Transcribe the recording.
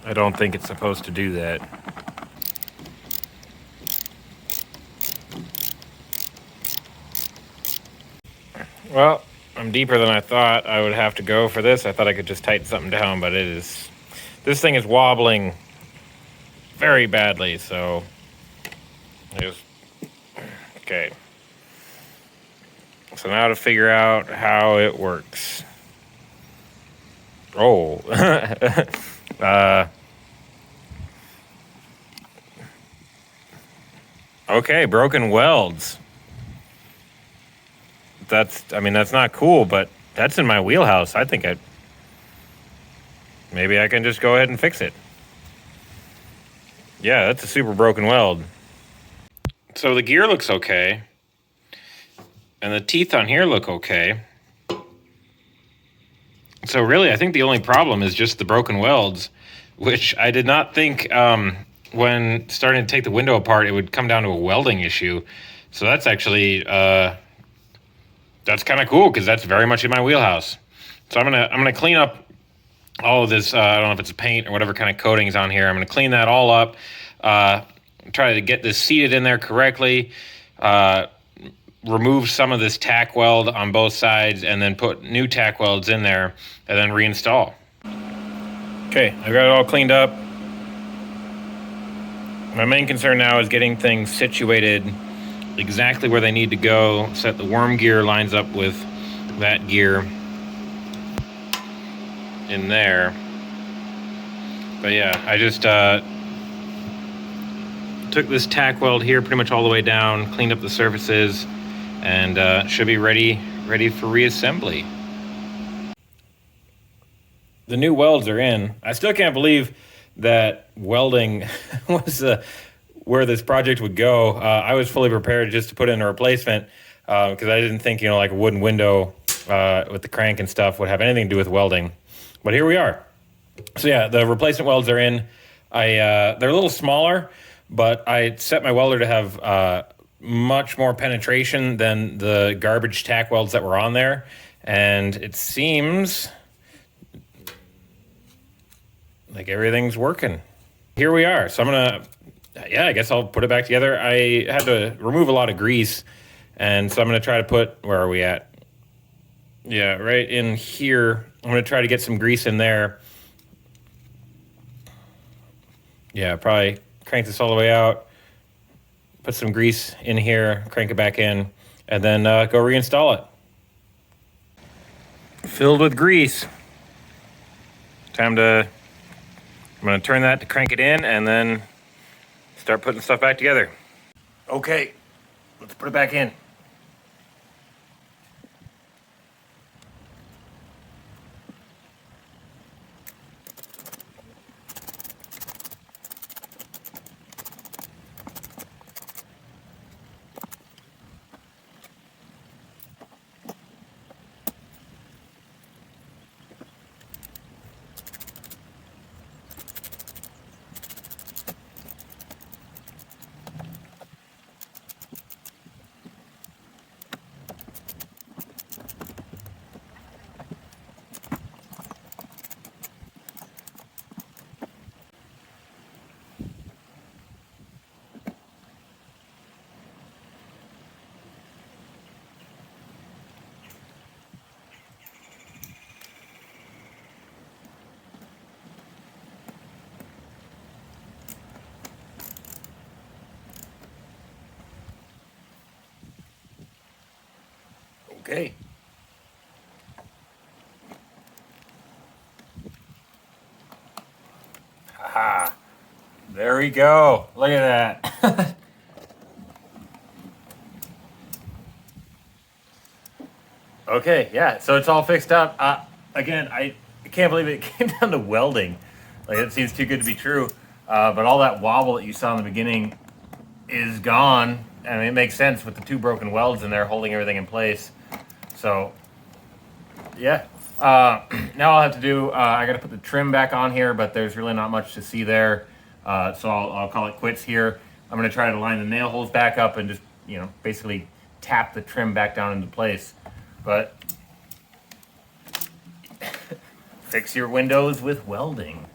I don't think it's supposed to do that. Well, I'm deeper than I thought I would have to go for this. I thought I could just tighten something down, but this thing is wobbling very badly, so okay. So now to figure out how it works. Oh. Okay, broken welds. That's not cool, but that's in my wheelhouse. I think maybe I can just go ahead and fix it. Yeah, that's a super broken weld. So the gear looks okay. And the teeth on here look okay. So really, I think the only problem is just the broken welds, which I did not think when starting to take the window apart, it would come down to a welding issue. So that's actually, that's kind of cool because that's very much in my wheelhouse. So I'm gonna clean up all of this. I don't know if it's paint or whatever kind of coating is on here. I'm gonna clean that all up. Try to get this seated in there correctly. Remove some of this tack weld on both sides and then put new tack welds in there and then reinstall. Okay, I've got it all cleaned up. My main concern now is getting things situated exactly where they need to go, so that the worm gear lines up with that gear in there. But yeah, I just took this tack weld here pretty much all the way down, cleaned up the surfaces, and should be ready for reassembly. The new welds are in. I still can't believe that welding was where this project would go. I was fully prepared just to put in a replacement because I didn't think, like a wooden window with the crank and stuff would have anything to do with welding. But here we are. So yeah, the replacement welds are in. They're a little smaller, but I set my welder to have much more penetration than the garbage tack welds that were on there, and it seems like everything's working. Here we are. So I guess I'll put it back together. I had to remove a lot of grease, and so I'm gonna try to put, where are we at? Yeah, right in here. I'm gonna try to get some grease in there. Yeah, probably crank this all the way out, put some grease in here, crank it back in, and then go reinstall it. Filled with grease. I'm gonna turn that to crank it in and then start putting stuff back together. Okay, let's put it back in. Okay. Haha. There we go. Look at that. Okay, yeah, so it's all fixed up. Again, I can't believe it came down to welding. Like, it seems too good to be true. But all that wobble that you saw in the beginning is gone. I mean, it makes sense with the two broken welds in there holding everything in place. So, yeah. Now I'll have to do, I got to put the trim back on here, but there's really not much to see there. So I'll call it quits here. I'm going to try to line the nail holes back up and just, basically tap the trim back down into place. But fix your windows with welding.